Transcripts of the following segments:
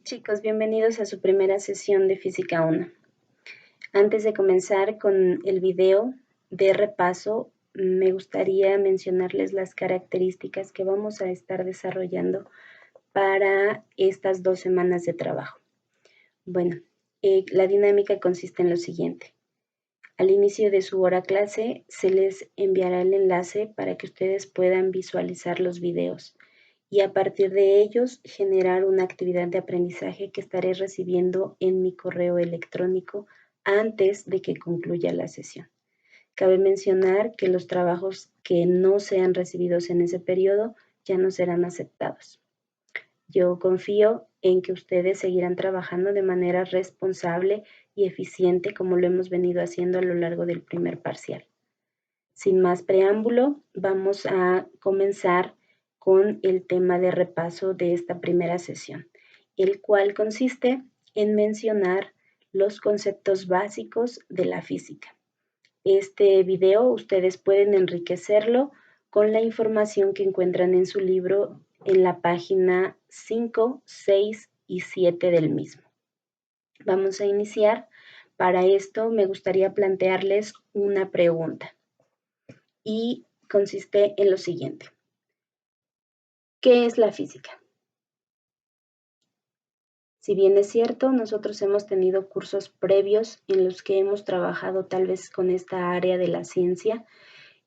Chicos, bienvenidos a su primera sesión de Física 1. Antes de comenzar con el video de repaso, me gustaría mencionarles las características que vamos a estar desarrollando para estas 2 semanas de trabajo. Bueno, la dinámica consiste en lo siguiente. Al inicio de su hora clase se les enviará el enlace para que ustedes puedan visualizar los videos y a partir de ellos generar una actividad de aprendizaje que estaré recibiendo en mi correo electrónico antes de que concluya la sesión. Cabe mencionar que los trabajos que no sean recibidos en ese periodo ya no serán aceptados. Yo confío en que ustedes seguirán trabajando de manera responsable y eficiente como lo hemos venido haciendo a lo largo del primer parcial. Sin más preámbulo, vamos a comenzar con el tema de repaso de esta primera sesión, el cual consiste en mencionar los conceptos básicos de la física. Este video ustedes pueden enriquecerlo con la información que encuentran en su libro en la página 5, 6 y 7 del mismo. Vamos a iniciar. Para esto me gustaría plantearles una pregunta y consiste en lo siguiente. ¿Qué es la física? Si bien es cierto, nosotros hemos tenido cursos previos en los que hemos trabajado tal vez con esta área de la ciencia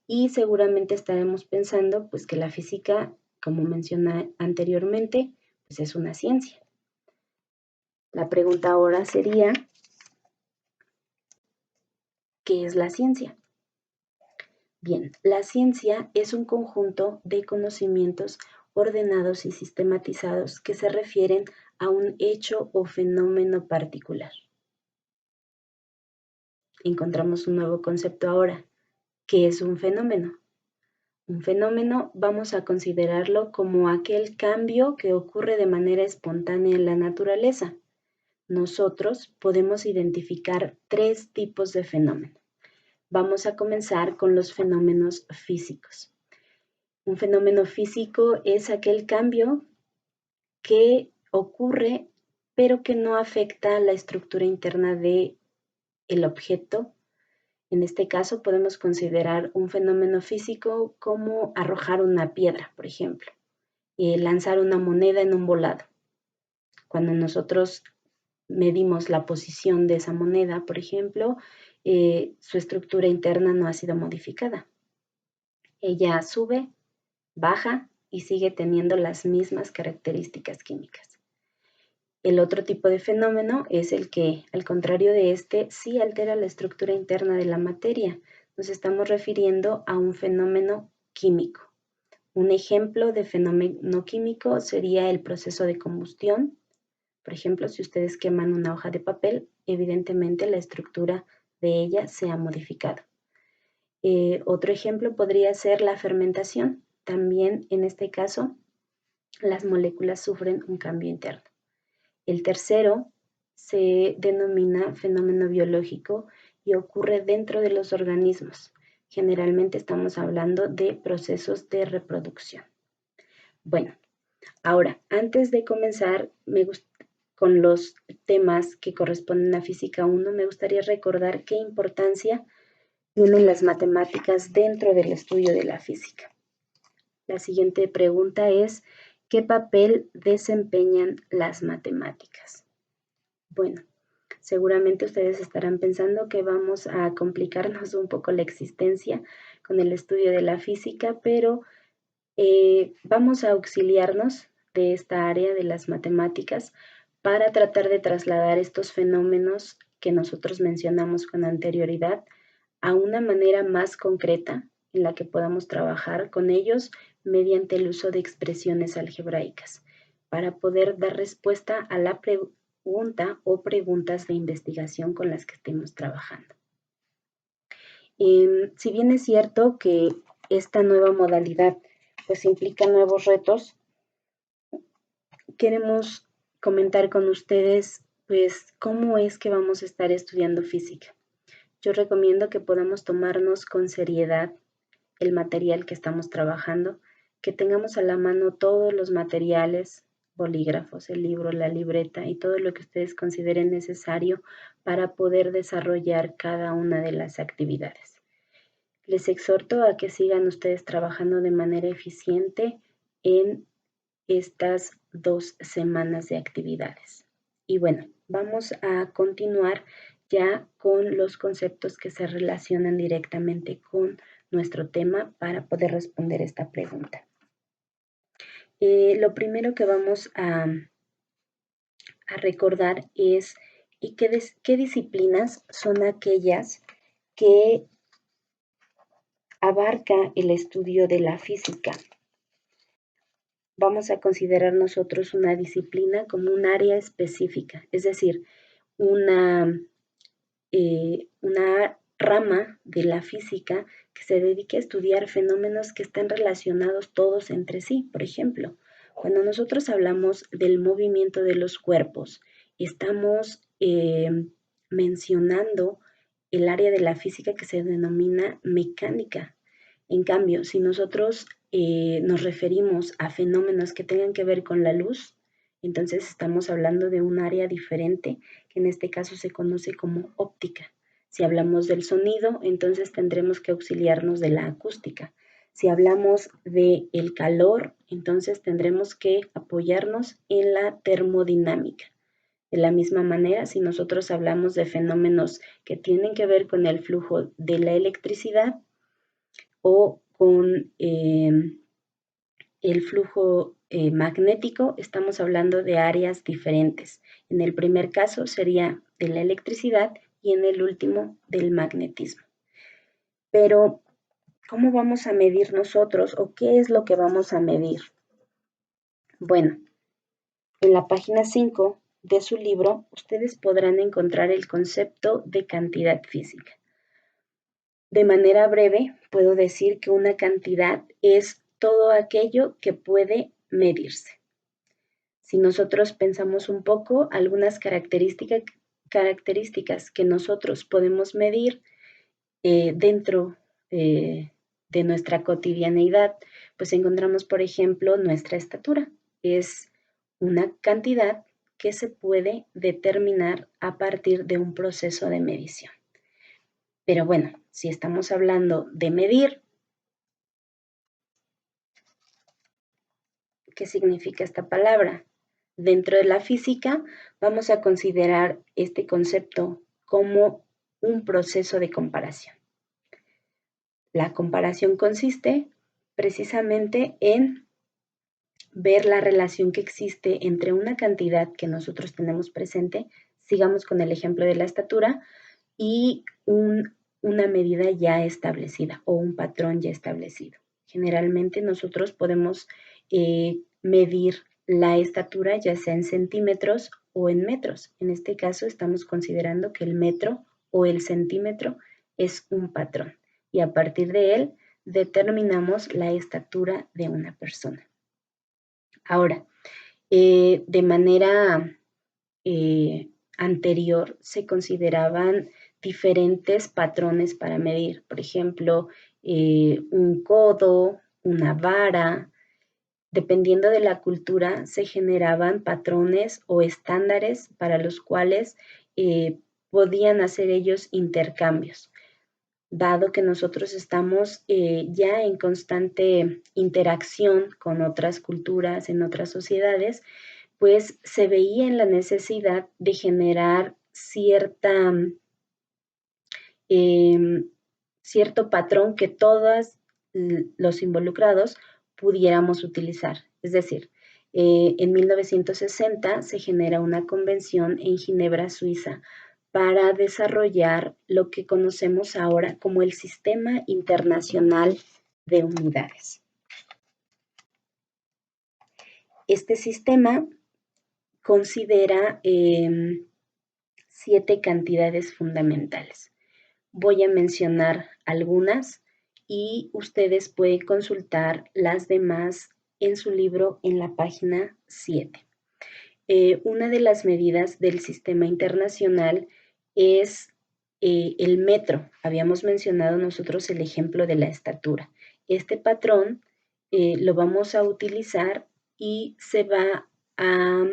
y seguramente estaremos pensando pues que la física, como mencioné anteriormente, pues es una ciencia. La pregunta ahora sería, ¿qué es la ciencia? Bien, la ciencia es un conjunto de conocimientos ordenados y sistematizados que se refieren a un hecho o fenómeno particular. Encontramos un nuevo concepto ahora. ¿Qué es un fenómeno? Un fenómeno vamos a considerarlo como aquel cambio que ocurre de manera espontánea en la naturaleza. Nosotros podemos identificar 3 tipos de fenómeno. Vamos a comenzar con los fenómenos físicos. Un fenómeno físico es aquel cambio que ocurre pero que no afecta la estructura interna del objeto. En este caso podemos considerar un fenómeno físico como arrojar una piedra, por ejemplo, lanzar una moneda en un volado. Cuando nosotros medimos la posición de esa moneda, por ejemplo, su estructura interna no ha sido modificada. Ella sube, baja y sigue teniendo las mismas características químicas. El otro tipo de fenómeno es el que, al contrario de este, sí altera la estructura interna de la materia. Nos estamos refiriendo a un fenómeno químico. Un ejemplo de fenómeno químico sería el proceso de combustión. Por ejemplo, si ustedes queman una hoja de papel, evidentemente la estructura de ella se ha modificado. Otro ejemplo podría ser la fermentación. También en este caso, las moléculas sufren un cambio interno. El tercero se denomina fenómeno biológico y ocurre dentro de los organismos. Generalmente estamos hablando de procesos de reproducción. Bueno, ahora, antes de comenzar con los temas que corresponden a Física 1, me gustaría recordar qué importancia tienen las matemáticas dentro del estudio de la física. La siguiente pregunta es, ¿qué papel desempeñan las matemáticas? Bueno, seguramente ustedes estarán pensando que vamos a complicarnos un poco la existencia con el estudio de la física, pero vamos a auxiliarnos de esta área de las matemáticas para tratar de trasladar estos fenómenos que nosotros mencionamos con anterioridad a una manera más concreta en la que podamos trabajar con ellos mediante el uso de expresiones algebraicas para poder dar respuesta a la pregunta o preguntas de investigación con las que estemos trabajando. Si bien es cierto que esta nueva modalidad pues implica nuevos retos, queremos comentar con ustedes pues cómo es que vamos a estar estudiando física. Yo recomiendo que podamos tomarnos con seriedad el material que estamos trabajando, que tengamos a la mano todos los materiales, bolígrafos, el libro, la libreta y todo lo que ustedes consideren necesario para poder desarrollar cada una de las actividades. Les exhorto a que sigan ustedes trabajando de manera eficiente en estas 2 semanas de actividades. Y bueno, vamos a continuar ya con los conceptos que se relacionan directamente con nuestro tema para poder responder esta pregunta. Lo primero que vamos a recordar es qué disciplinas son aquellas que abarca el estudio de la física. Vamos a considerar nosotros una disciplina como un área específica, es decir, una rama de la física que se dedique a estudiar fenómenos que están relacionados todos entre sí. Por ejemplo, cuando nosotros hablamos del movimiento de los cuerpos, estamos mencionando el área de la física que se denomina mecánica. En cambio, si nosotros nos referimos a fenómenos que tengan que ver con la luz, entonces estamos hablando de un área diferente, que en este caso se conoce como óptica. Si hablamos del sonido, entonces tendremos que auxiliarnos de la acústica. Si hablamos del calor, entonces tendremos que apoyarnos en la termodinámica. De la misma manera, si nosotros hablamos de fenómenos que tienen que ver con el flujo de la electricidad o con el flujo magnético, estamos hablando de áreas diferentes. En el primer caso sería de la electricidad y en el último del magnetismo. Pero, ¿cómo vamos a medir nosotros o qué es lo que vamos a medir? Bueno, en la página 5 de su libro, ustedes podrán encontrar el concepto de cantidad física. De manera breve, puedo decir que una cantidad es todo aquello que puede medirse. Si nosotros pensamos un poco, algunas características que nosotros podemos medir dentro de nuestra cotidianeidad, pues encontramos, por ejemplo, nuestra estatura. Es una cantidad que se puede determinar a partir de un proceso de medición. Pero bueno, si estamos hablando de medir, ¿qué significa esta palabra? Dentro de la física vamos a considerar este concepto como un proceso de comparación. La comparación consiste precisamente en ver la relación que existe entre una cantidad que nosotros tenemos presente, sigamos con el ejemplo de la estatura, y una medida ya establecida o un patrón ya establecido. Generalmente nosotros podemos medir la estatura ya sea en centímetros o en metros. En este caso estamos considerando que el metro o el centímetro es un patrón y a partir de él determinamos la estatura de una persona. Ahora, de manera anterior se consideraban diferentes patrones para medir, por ejemplo, un codo, una vara. Dependiendo de la cultura, se generaban patrones o estándares para los cuales podían hacer ellos intercambios. Dado que nosotros estamos ya en constante interacción con otras culturas, en otras sociedades, pues se veía en la necesidad de generar cierto patrón que todos los involucrados pudiéramos utilizar. Es decir, en 1960 se genera una convención en Ginebra, Suiza, para desarrollar lo que conocemos ahora como el Sistema Internacional de Unidades. Este sistema considera 7 cantidades fundamentales. Voy a mencionar algunas y ustedes pueden consultar las demás en su libro en la página 7. Una de las medidas del sistema internacional es el metro. Habíamos mencionado nosotros el ejemplo de la estatura. Este patrón lo vamos a utilizar y se va a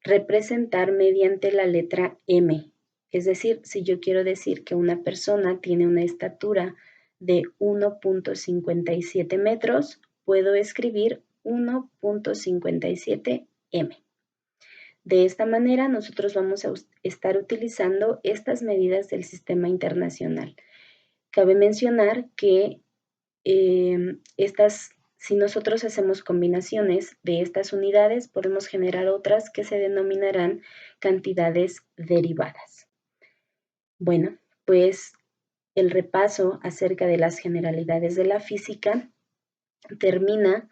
representar mediante la letra M. Es decir, si yo quiero decir que una persona tiene una estatura de 1.57 metros, puedo escribir 1.57 M. De esta manera, nosotros vamos a estar utilizando estas medidas del sistema internacional. Cabe mencionar que si nosotros hacemos combinaciones de estas unidades, podemos generar otras que se denominarán cantidades derivadas. Bueno, pues el repaso acerca de las generalidades de la física termina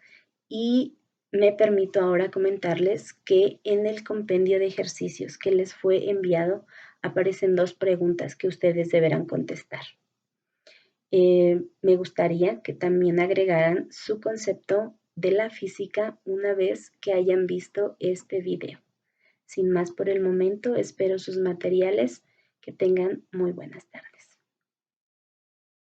y me permito ahora comentarles que en el compendio de ejercicios que les fue enviado aparecen 2 preguntas que ustedes deberán contestar. Me gustaría que también agregaran su concepto de la física una vez que hayan visto este video. Sin más por el momento, espero sus materiales. Que tengan muy buenas tardes.